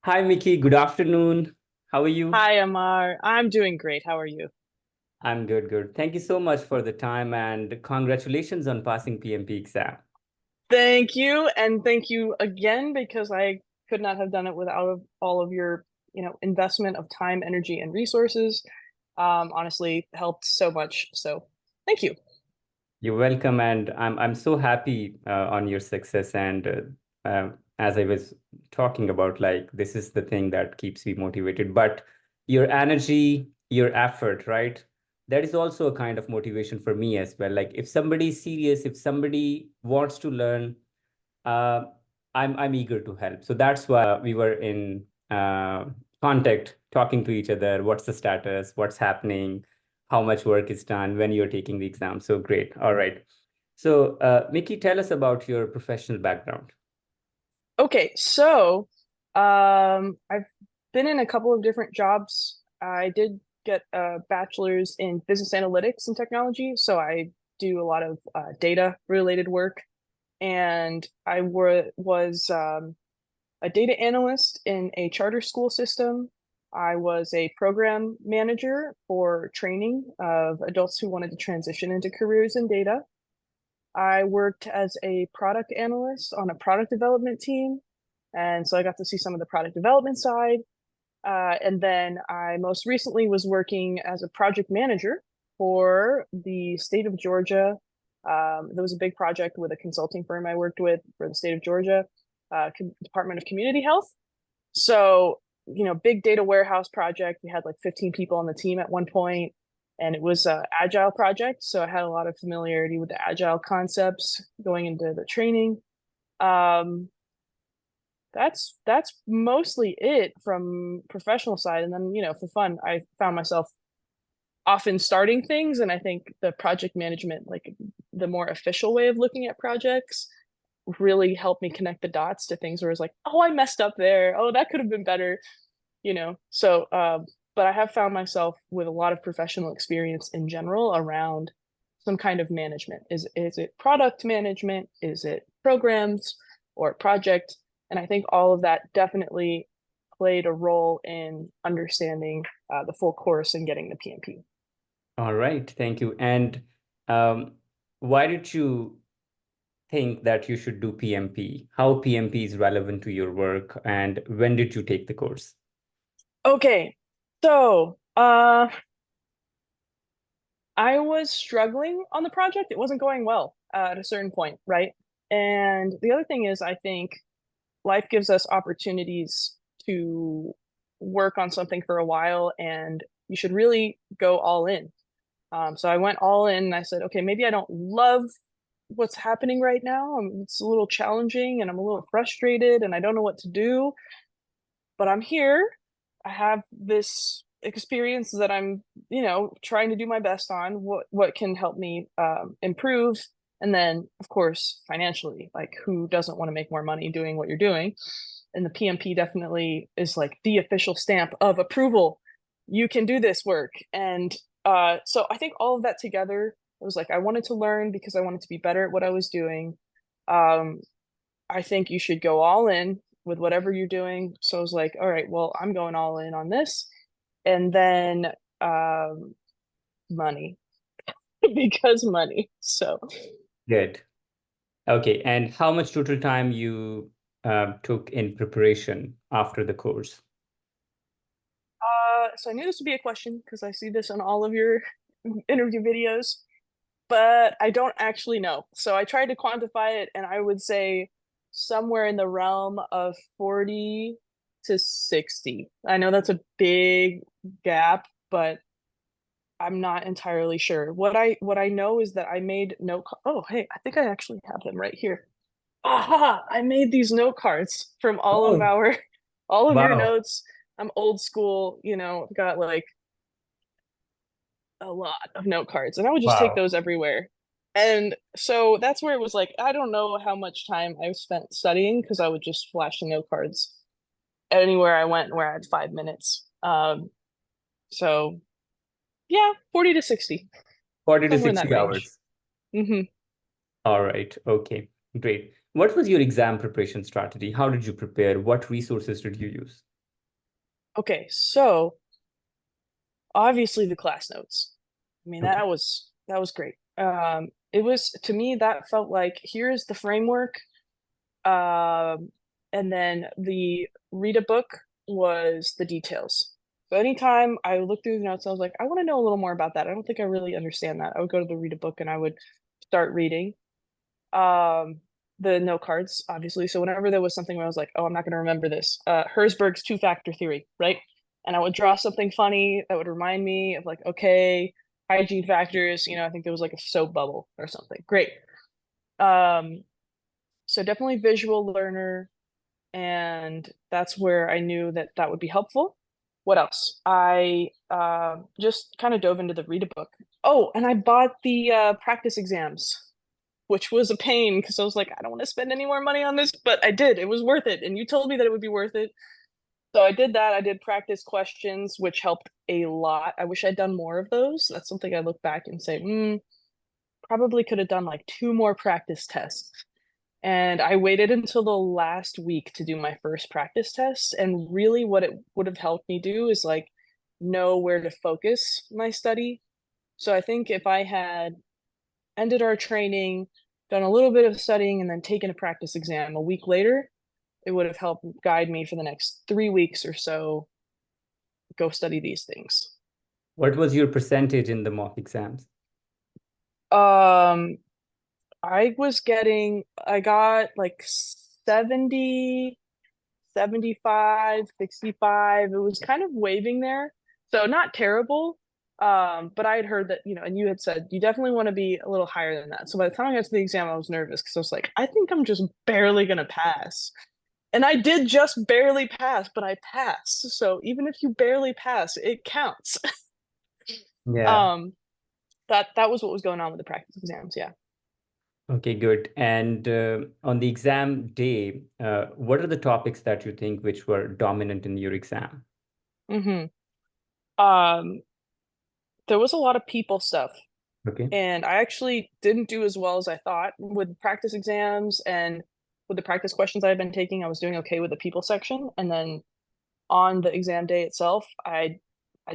Hi, Mikki. Good afternoon. How are you? Hi, Amar. I'm doing great. How are you? I'm good, good. Thank you so much for the time and congratulations on passing PMP exam. Thank you, and thank you again because I could not have done it without all of your, investment of time, energy, and resources. Honestly, helped so much. So, thank you. You're welcome, and I'm so happy on your success. And as I was talking about, like this is the thing that keeps me motivated. But your energy, your effort, right? That is also a kind of motivation for me as well. Like if somebody is serious, if somebody wants to learn, uh, I'm eager to help. So that's why we were in contact, talking to each other. What's the status? What's happening? How much work is done when you're taking the exam? So great. All right. So, Mikki, tell us about your professional background. Okay, I've been in a couple of different jobs. I did get a bachelor's in business analytics and technology, so I do a lot of data related work. And I was a data analyst in a charter school system. I was a program manager for training of adults who wanted to transition into careers in data. I worked as a product analyst on a product development team. And so I got to see some of the product development side. And then I most recently was working as a project manager for the state of Georgia. There was a big project with a consulting firm I worked with for the state of Georgia, Department of Community Health. So, big data warehouse project. We had like 15 people on the team at one point, and it was a agile project. So I had a lot of familiarity with the agile concepts going into the training. Um, that's mostly it from professional side. And then, for fun, I found myself often starting things, and I think the project management, like the more official way of looking at projects, really helped me connect the dots to things where it's like, oh, I messed up there. Oh, that could have been better, but I have found myself with a lot of professional experience in general around some kind of management. Is it product management? Is it programs or project? And I think all of that definitely played a role in understanding the full course and getting the PMP. All right. Thank you. And um, why did you think that you should do PMP? How PMP is relevant to your work, and when did you take the course? Okay, so I was struggling on the project. It wasn't going well at a certain point, right? And the other thing is, I think life gives us opportunities to work on something for a while, and you should really go all in. So I went all in and I said, okay, maybe I don't love what's happening right now. It's a little challenging and I'm a little frustrated and I don't know what to do, but I'm here. I have this experience that I'm, trying to do my best on. What can help me improve, and then of course financially, like who doesn't want to make more money doing what you're doing? And the PMP definitely is like the official stamp of approval. You can do this work, and so I think all of that together, it was like I wanted to learn because I wanted to be better at what I was doing. Um, I think you should go all in with whatever you're doing. So I was like, all right, well, I'm going all in on this. And then money, because money. So Good. Okay. And how much total time you took in preparation after the course? so I knew this would be a question because I see this on all of your interview videos, but I don't actually know. So I tried to quantify it, and I would say somewhere in the realm of 40 to 60. I know that's a big gap, but I'm not entirely sure. What I know is that I made note. Oh, hey, I think I actually have them right here. Aha! I made these note cards from all of Oh, our, all of your wow. notes. I'm old school, got like a lot of note cards, and I would just take Wow. those everywhere. And so that's where it was like, I don't know how much time I spent studying because I would just flash the note cards anywhere I went where I had 5 minutes. So yeah, 40 to 60, 40 to somewhere in that 60 range. hours. Hmm. All right. Okay. Great. What was your exam preparation strategy? How did you prepare? What resources did you use? Okay, so obviously the class notes. I mean, Okay. that was great. It was, to me, that felt like here's the framework. Um, and then the read a book was the details. So anytime I looked through the notes, I was like, I want to know a little more about that. I don't think I really understand that. I would go to the read a book and I would start reading. Um, the note cards, obviously. So whenever there was something where I was like, oh, I'm not going to remember this, Herzberg's two-factor theory, right? And I would draw something funny that would remind me of like, okay, hygiene factors. I think there was like a soap bubble or something. Great. Um, so definitely visual learner, and that's where I knew that that would be helpful. What else? I just kind of dove into the read a book. Oh, and I bought the practice exams, which was a pain because I was like, I don't want to spend any more money on this, but I did. It was worth it. And you told me that it would be worth it. So I did that. I did practice questions, which helped a lot. I wish I'd done more of those. That's something I look back and say, probably could have done like two more practice tests. And I waited until the last week to do my first practice test. And really, what it would have helped me do is like know where to focus my study. So I think if I had ended our training, done a little bit of studying, and then taken a practice exam a week later, it would have helped guide me for the next 3 weeks or so. Go study these things. What was your percentage in the mock exams? Um, I got like 70, 75, 65. It was kind of waving there. So not terrible. But I had heard that, and you had said you definitely want to be a little higher than that. So by the time I got to the exam, I was nervous because I was like, I think I'm just barely gonna pass. And I did just barely pass, but I passed. So even if you barely pass, it counts. Yeah. Um, that was what was going on with the practice exams. Yeah. Okay, good. And on the exam day, what are the topics that you think which were dominant in your exam? hmm Um, there was a lot of people stuff, Okay. and I actually didn't do as well as I thought with practice exams and with the practice questions I had been taking. I was doing okay with the people section, and then on the exam day itself, I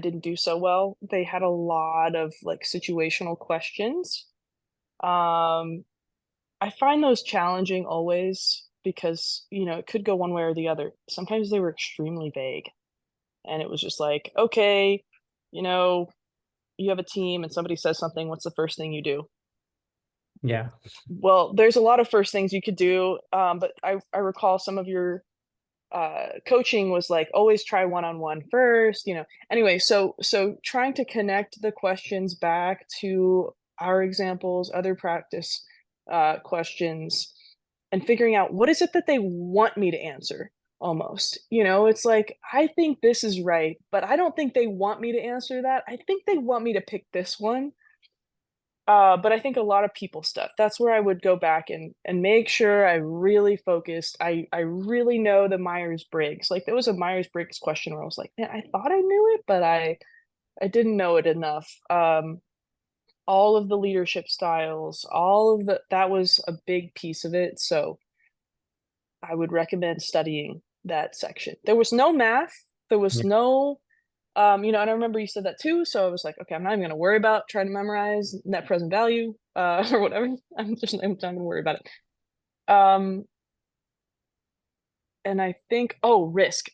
didn't do so well. They had a lot of like situational questions. Um, I find those challenging always because, it could go one way or the other. Sometimes they were extremely vague, and it was just like, okay, you know, you have a team and somebody says something, what's the first thing you do? Yeah. Well, there's a lot of first things you could do, but I recall some of your coaching was like always try one-on-one first. Anyway, so trying to connect the questions back to our examples, other practice questions, and figuring out what is it that they want me to answer. Almost, it's like I think this is right, but I don't think they want me to answer that. I think they want me to pick this one. But I think a lot of people stuff. That's where I would go back and make sure I really focused. I really know the Myers-Briggs. Like there was a Myers-Briggs question where I was like, man, I thought I knew it, but I didn't know it enough. All of the leadership styles, all of that was a big piece of it. So I would recommend studying that section. There was no math. There was Yeah. no and I remember you said that too. So I was like, okay, I'm not even gonna worry about trying to memorize net present value, or whatever. I'm not gonna worry about it. Um, and I think, oh, risk,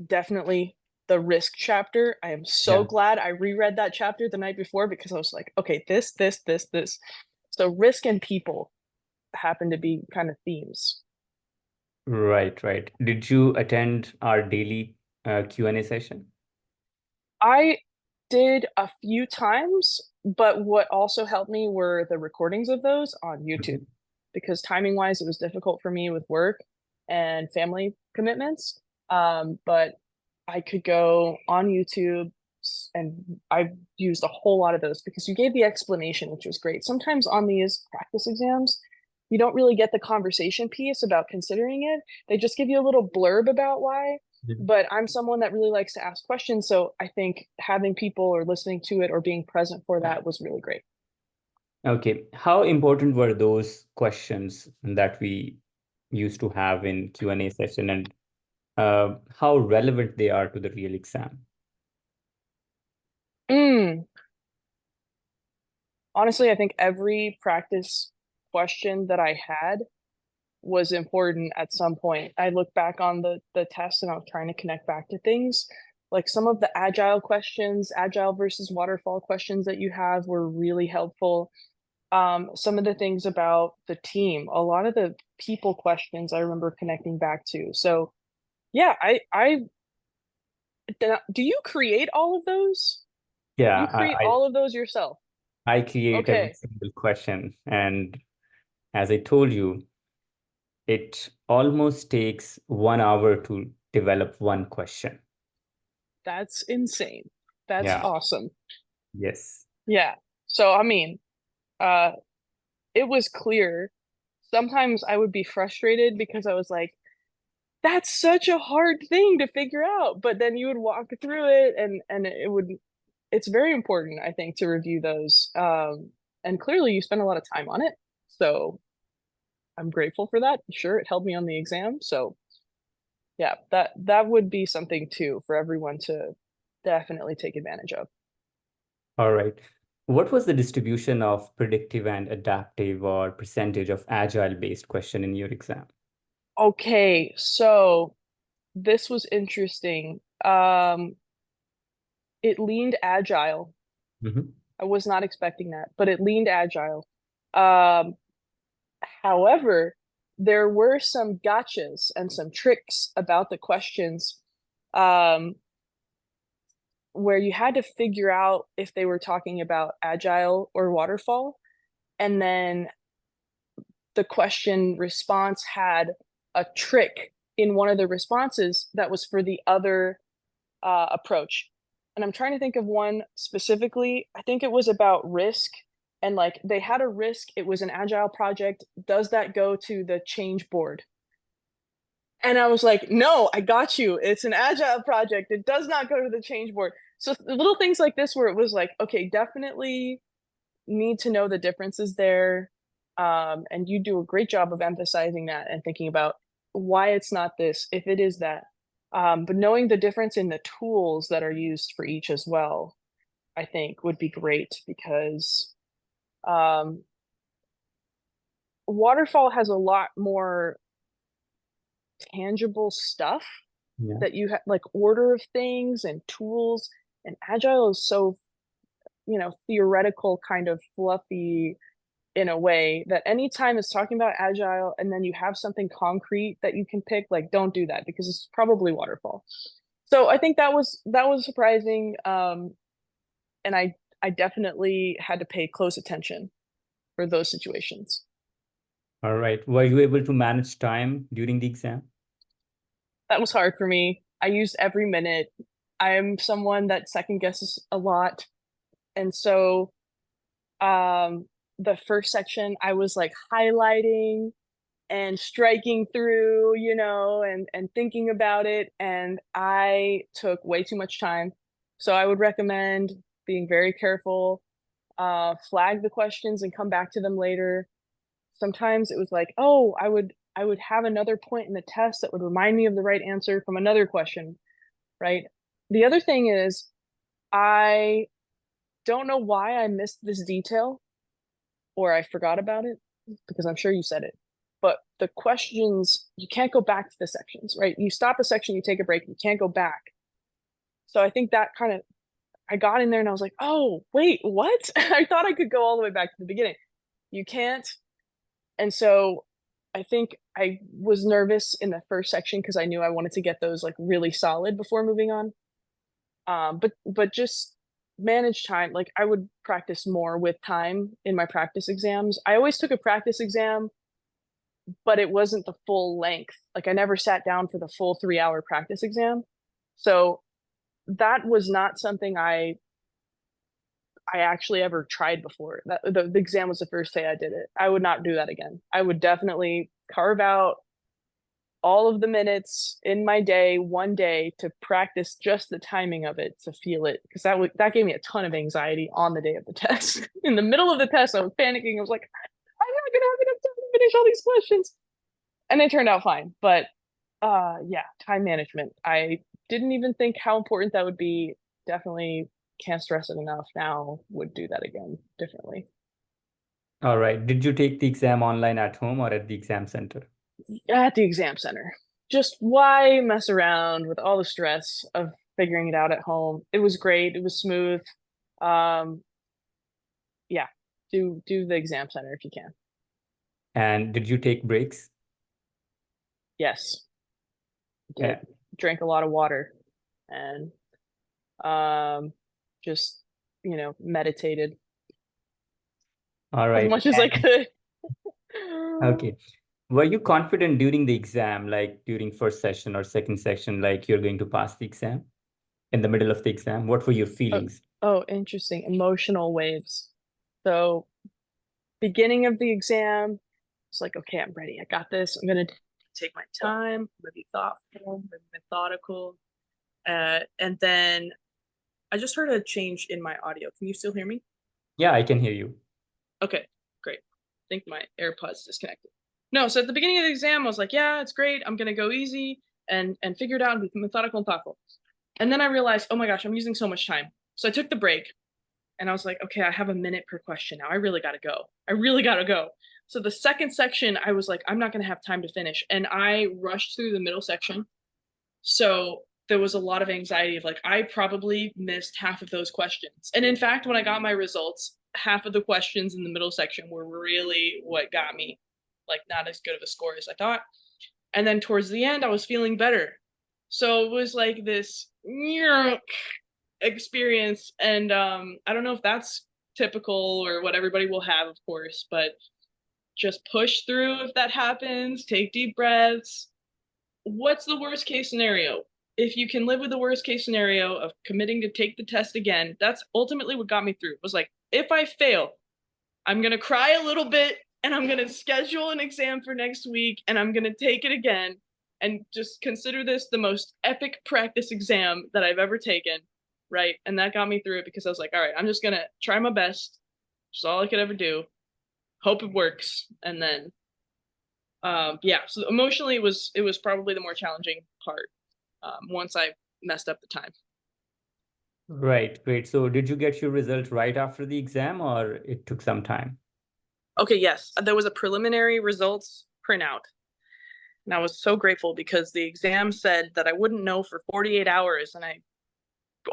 definitely the risk chapter. I am so Yeah. glad I reread that chapter the night before because I was like, okay, this. So risk and people happen to be kind of themes. Right, right. Did you attend our daily Q&A session? I did a few times, but what also helped me were the recordings of those on Okay. YouTube because timing wise, it was difficult for me with work and family commitments. But I could go on YouTube and I used a whole lot of those because you gave the explanation, which was great. Sometimes on these practice exams, you don't really get the conversation piece about considering it. They just give you a little blurb about why, Yeah. but I'm someone that really likes to ask questions. So I think having people or listening to it or being present for that was really great. Okay. How important were those questions that we used to have in Q&A session? And how relevant they are to the real exam. Mm, honestly, I think every practice question that I had was important at some point. I look back on the test and I was trying to connect back to things. Like some of the agile questions, agile versus waterfall questions that you have were really helpful. Some of the things about the team, a lot of the people questions I remember connecting back to. So yeah, I do you create all of those? Yeah, You create I all of those yourself. I create every Okay, single question, and as I told you, it almost takes 1 hour to develop one question. that's insane. That's Yeah. awesome. Yes. Yeah. So I mean, uh it was clear. Sometimes I would be frustrated because I was like, that's such a hard thing to figure out. But then you would walk through it and it would it's very important, I think, to review those. And clearly you spend a lot of time on it. So I'm grateful for that. Sure, it helped me on the exam. So yeah, that would be something too for everyone to definitely take advantage of. All right. What was the distribution of predictive and adaptive or percentage of agile based question in your exam? Okay, so this was interesting. It leaned agile. Mhm. I was not expecting that, but it leaned agile. Um, however, there were some gotchas and some tricks about the questions, um, where you had to figure out if they were talking about agile or waterfall. And then the question response had a trick in one of the responses that was for the other approach. And I'm trying to think of one specifically. I think it was about risk. And like they had a risk, it was an agile project. Does that go to the change board? And I was like, no, I got you. It's an agile project. It does not go to the change board. So little things like this where it was like, okay, definitely need to know the differences there. And you do a great job of emphasizing that and thinking about why it's not this, if it is that. But knowing the difference in the tools that are used for each as well, I think would be great because um, Waterfall has a lot more tangible stuff Yeah. that you have, like order of things and tools. And Agile is so, theoretical, kind of fluffy in a way that anytime it's talking about agile and then you have something concrete that you can pick, like don't do that because it's probably waterfall. So I think that was surprising. And I definitely had to pay close attention for those situations. All right. Were you able to manage time during the exam? That was hard for me. I used every minute. I am someone that second guesses a lot. And so um the first section I was like highlighting and striking through, and thinking about it. And I took way too much time. So I would recommend being very careful, flag the questions and come back to them later. Sometimes it was like, oh, I would have another point in the test that would remind me of the right answer from another question, right? The other thing is I don't know why I missed this detail or I forgot about it because I'm sure you said it. But the questions, you can't go back to the sections, right? You stop a section, you take a break, you can't go back. So I think that kind of, I got in there and I was like, oh, wait, what? I thought I could go all the way back to the beginning. You can't. And so I think I was nervous in the first section because I knew I wanted to get those like really solid before moving on. But just manage time. Like I would practice more with time in my practice exams. I always took a practice exam, but it wasn't the full length. Like I never sat down for the full 3 hour practice exam. So that was not something I actually ever tried before. That the exam was the first day I did it. I would not do that again. I would definitely carve out all of the minutes in my day, one day, to practice just the timing of it, to feel it, because that gave me a ton of anxiety on the day of the test. In the middle of the test, I was panicking. I was like, I'm not gonna have enough time to finish all these questions, and they turned out fine. But Yeah, time management. I didn't even think how important that would be. Definitely can't stress it enough. Now would do that again differently. All right. Did you take the exam online at home or at the exam center? At the exam center. Just why mess around with all the stress of figuring it out at home? It was great. It was smooth. Um, yeah, do the exam center if you can. And did you take breaks? Yes, Yeah. did. Drank a lot of water and um just, meditated All as right. much as I could. Okay. Were you confident during the exam, like during first session or second session, like you're going to pass the exam in the middle of the exam? What were your Oh, feelings? oh, interesting. Emotional waves. So, beginning of the exam, it's like, okay, I'm ready. I got this. I'm gonna take my time. I'm gonna be thoughtful, I'm methodical. And then I just heard a change in my audio. Can you still hear me? Yeah, I can hear you. Okay, great. I think my AirPods disconnected. No, so at the beginning of the exam, I was like, yeah, it's great. I'm gonna go easy and figure it out and be methodical and thoughtful. And then I realized, oh my gosh, I'm using so much time. So I took the break and I was like, okay, I have a minute per question now. I really gotta go. I really gotta go. So the second section, I was like, I'm not gonna have time to finish. And I rushed through the middle section. So there was a lot of anxiety of like, I probably missed half of those questions. And in fact, when I got my results, half of the questions in the middle section were really what got me like not as good of a score as I thought. And then towards the end, I was feeling better. So it was like this experience. And I don't know if that's typical or what everybody will have, of course, but just push through if that happens, take deep breaths. What's the worst case scenario? If you can live with the worst case scenario of committing to take the test again, that's ultimately what got me through. It was like, if I fail, I'm going to cry a little bit and I'm going to schedule an exam for next week and I'm going to take it again and just consider this the most epic practice exam that I've ever taken. Right. And that got me through it because I was like, all right, I'm just going to try my best. It's all I could ever do. Hope it works. And then, yeah, so emotionally it was probably the more challenging part once I messed up the time. Right, great. So did you get your result right after the exam or it took some time? Okay, yes, there was a preliminary results printout. And I was so grateful because the exam said that I wouldn't know for 48 hours. And I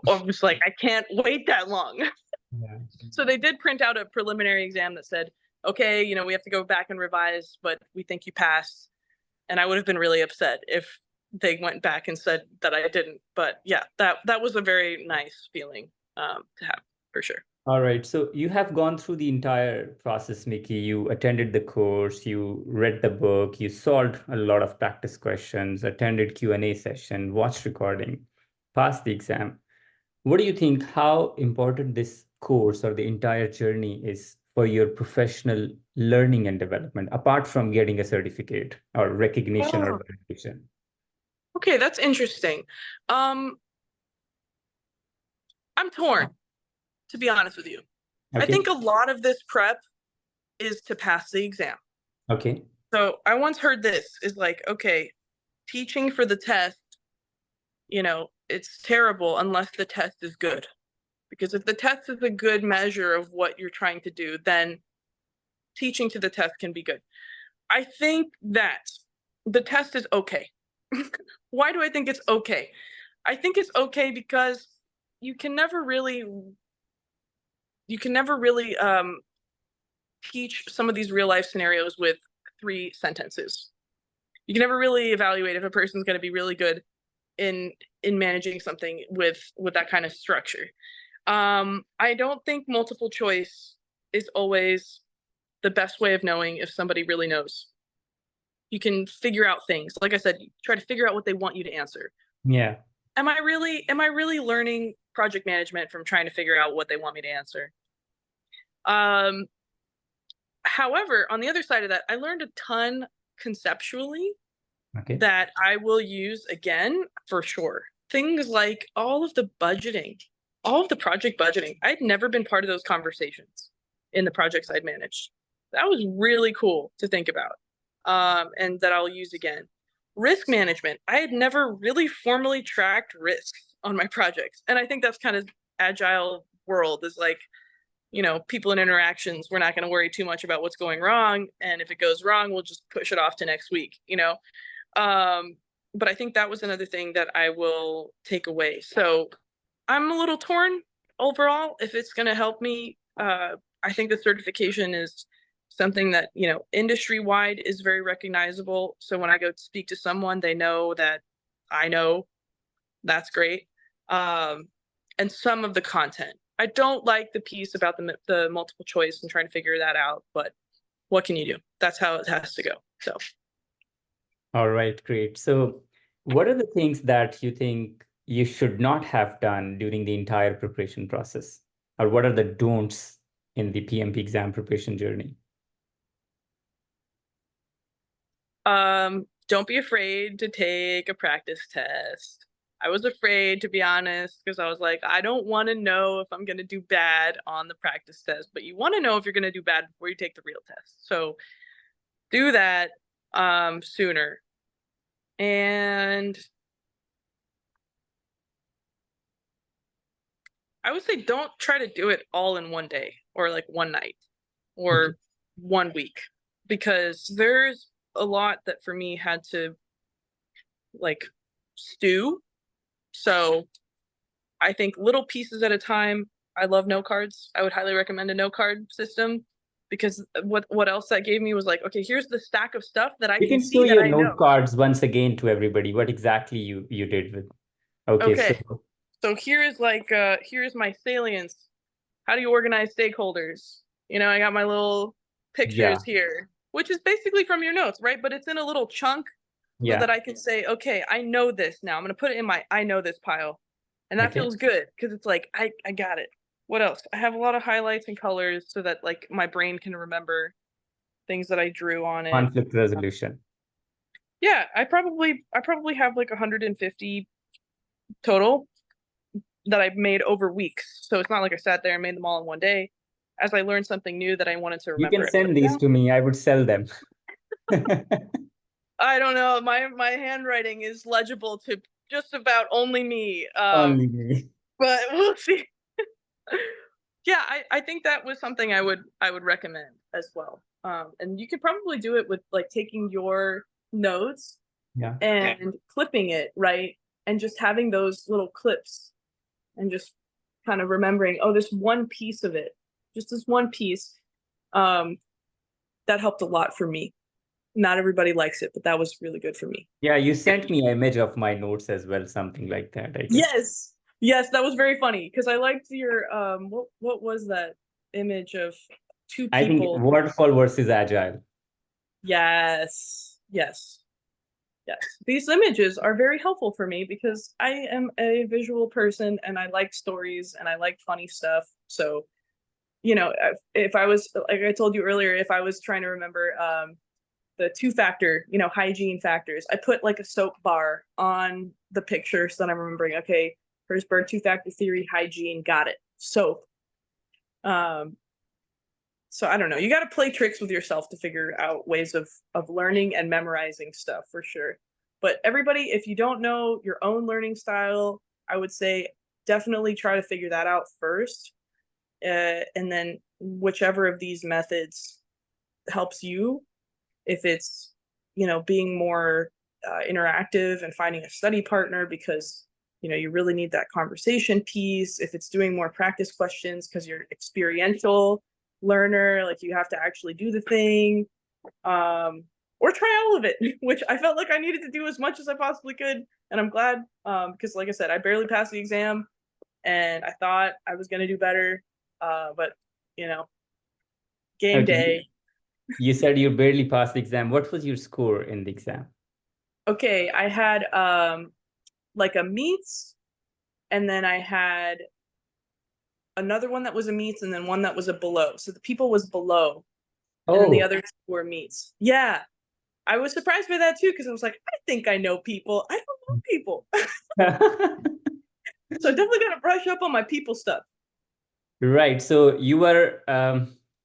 was like, I can't wait that long. Yeah. So they did print out a preliminary exam that said, okay, we have to go back and revise, but we think you passed. And I would have been really upset if they went back and said that I didn't. But yeah, that was a very nice feeling to have for sure. All right. So you have gone through the entire process, Mikki. You attended the course, you read the book, you solved a lot of practice questions, attended Q&A session, watched recording, passed the exam. What do you think how important this course or the entire journey is for your professional learning and development, apart from getting a certificate or recognition or Oh, validation? okay, that's interesting. Um, I'm torn, to be honest with you. I Okay. think a lot of this prep is to pass the exam. Okay. So I once heard this is like, okay, teaching for the test, it's terrible unless the test is good. Because if the test is a good measure of what you're trying to do, then teaching to the test can be good. I think that the test is okay. Why do I think it's okay? I think it's okay because you can never really teach some of these real life scenarios with 3 sentences. You can never really evaluate if a person's going to be really good in managing something with that kind of structure. I don't think multiple choice is always the best way of knowing if somebody really knows. You can figure out things. Like I said, try to figure out what they want you to answer. Yeah. Am I really learning project management from trying to figure out what they want me to answer? Um, However, on the other side of that, I learned a ton conceptually Okay. that I will use again for sure. Things like all of the budgeting, all of the project budgeting. I'd never been part of those conversations in the projects I'd managed. That was really cool to think about, and that I'll use again. Risk management. I had never really formally tracked risks on my projects. And I think that's kind of agile world is like, people and interactions, we're not going to worry too much about what's going wrong. And if it goes wrong, we'll just push it off to next week. But I think that was another thing that I will take away. So I'm a little torn overall. If it's going to help me, I think the certification is something that, industry wide is very recognizable. So when I go speak to someone, they know that I know. That's great. And some of the content. I don't like the piece about the multiple choice and trying to figure that out, but what can you do? That's how it has to go. So, All right, great. So what are the things that you think you should not have done during the entire preparation process? Or what are the don'ts in the PMP exam preparation journey? don't be afraid to take a practice test. I was afraid, to be honest, because I was like, I don't want to know if I'm going to do bad on the practice test, but you want to know if you're going to do bad before you take the real test. So do that sooner. And I would say don't try to do it all in one day or like one night or 1 week, because there's a lot that for me had to like stew. So I think little pieces at a time. I love note cards. I would highly recommend a note card system, because what else that gave me was like, okay, here's the stack of stuff that I You can can show see that your I note know. cards once again to everybody, what exactly you did with. Okay, so Okay, so here's my salience. How do you organize stakeholders? I got my little pictures yeah, here, which is basically from your notes, right? But it's in a little chunk so yeah, that I can say, okay, I know this now. I'm gonna put it in my I know this pile. And that okay. feels good because it's like I got it. What else? I have a lot of highlights and colors so that like my brain can remember things that I drew on it. Conflict resolution. Yeah, I probably have like 150 total that I've made over weeks. So it's not like I sat there and made them all in one day. As I learned something new that I wanted to You remember, can I put send it these down. to me. I would sell them. I don't know. My handwriting is legible to just about only me. Only me. But we'll see. Yeah, I think that was something I would recommend as well. And you could probably do it with like taking your notes Yeah. and clipping it, right? And just having those little clips and just kind of remembering, oh, this one piece of it, just this one piece. Um, that helped a lot for me. Not everybody likes it, but that was really good for me. Yeah, you sent me an image of my notes as well, something like that, I guess. Yes. Yes, that was very funny because I liked your what was that image of two I think people? waterfall versus agile. Yes. Yes. Yes. These images are very helpful for me because I am a visual person and I like stories and I like funny stuff. So, if I was like I told you earlier, if I was trying to remember the two-factor, hygiene factors, I put like a soap bar on the picture so that I'm remembering, okay, Herzberg two-factor theory, hygiene, got it. Soap. Um, so I don't know. You got to play tricks with yourself to figure out ways of learning and memorizing stuff for sure. But everybody, if you don't know your own learning style, I would say definitely try to figure that out first. And then whichever of these methods helps you, if it's being more interactive and finding a study partner because you really need that conversation piece, if it's doing more practice questions because you're experiential learner, like you have to actually do the thing, or try all of it, which I felt like I needed to do as much as I possibly could. And I'm glad, because like I said, I barely passed the exam and I thought I was going to do better, but you know game Okay. day. You said you barely passed the exam. What was your score in the exam? Okay, I had like a meets, and then I had another one that was a meets, and then one that was a below. So the people was below, and then the Oh, other two were meets. Yeah, I was surprised by that too because I was like, I think I know people. I don't know people, so I definitely got to brush up on my people stuff. right. So you were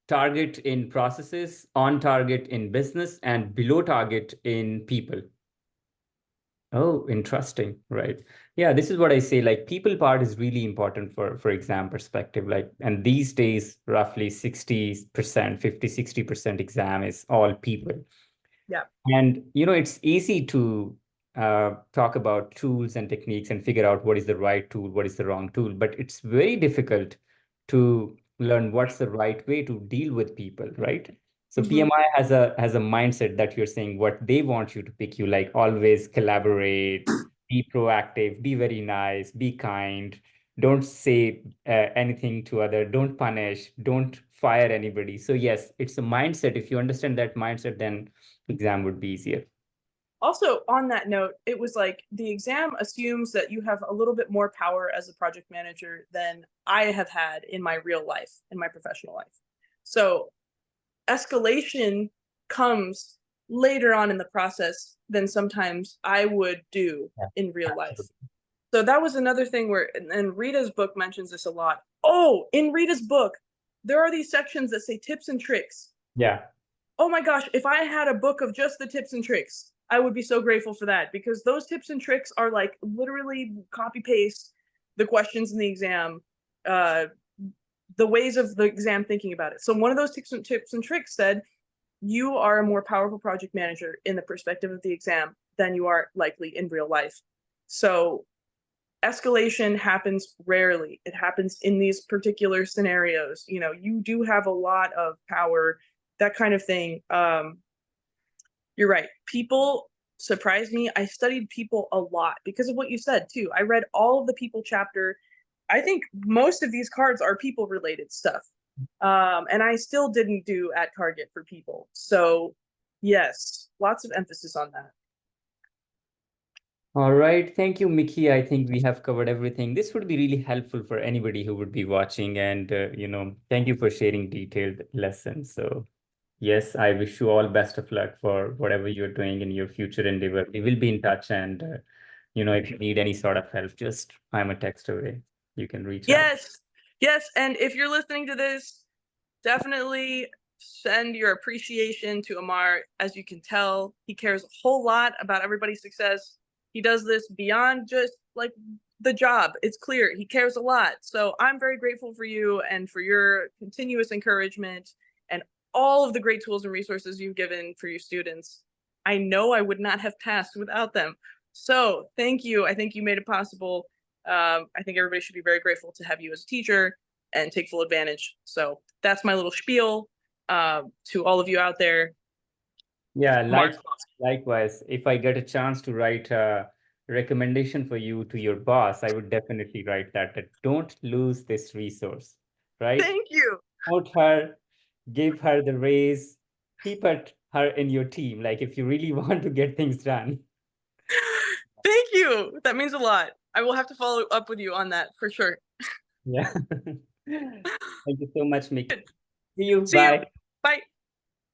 target in processes, on target in business, and below target in people. Oh, interesting. Right. Yeah, this is what I say. Like people part is really important for exam perspective. Like, and these days, roughly 60%, 50, 60% exam is all people. Yeah. And it's easy to talk about tools and techniques and figure out what is the right tool, what is the wrong tool, but it's very difficult to learn what's the right way to deal with people, right? So Mhm. PMI has a mindset that you're saying what they want you to pick you, like always collaborate, be proactive, be very nice, be kind, don't say anything to other, don't punish, don't fire anybody. So yes, it's a mindset. If you understand that mindset, then exam would be easier. Also, on that note, it was like the exam assumes that you have a little bit more power as a project manager than I have had in my real life, in my professional life. So escalation comes later on in the process than sometimes I would do Yeah, in real life. absolutely. So that was another thing where, and Rita's book mentions this a lot. Oh, in Rita's book, there are these sections that say tips and tricks. Yeah, Oh my gosh, if I had a book of just the tips and tricks, I would be so grateful for that because those tips and tricks are like literally copy paste the questions in the exam, uh, the ways of the exam thinking about it. So one of those tips and tricks said, you are a more powerful project manager in the perspective of the exam than you are likely in real life. So escalation happens rarely. It happens in these particular scenarios. You do have a lot of power, that kind of thing. You're right. People surprised me. I studied people a lot because of what you said too. I read all of the people chapter. I think most of these cards are people related stuff. And I still didn't do at target for people. So yes, lots of emphasis on that. all right. Thank you, Mickey. I think we have covered everything. This would be really helpful for anybody who would be watching. And, thank you for sharing detailed lessons. So, yes, I wish you all best of luck for whatever you're doing in your future endeavor. We will be in touch. And, if you need any sort of help, just I'm a text away. You can reach out. Yes, yes. And if you're listening to this, definitely send your appreciation to Amar. As you can tell, he cares a whole lot about everybody's success. He does this beyond just like the job. It's clear he cares a lot. So I'm very grateful for you and for your continuous encouragement and all of the great tools and resources you've given for your students. I know I would not have passed without them. So thank you. I think you made it possible. I think everybody should be very grateful to have you as a teacher and take full advantage. So that's my little spiel to all of you out there. Yeah, Mark. likewise. If I get a chance to write a recommendation for you to your boss, I would definitely write that don't lose this resource, right? Thank you. Promote her, give her the raise, keep her in your team, like if you really want to get things done. Thank you. That means a lot. I will have to follow up with you on that for sure. Yeah. Thank you so much, Mickey. See you. See you. Bye. Bye.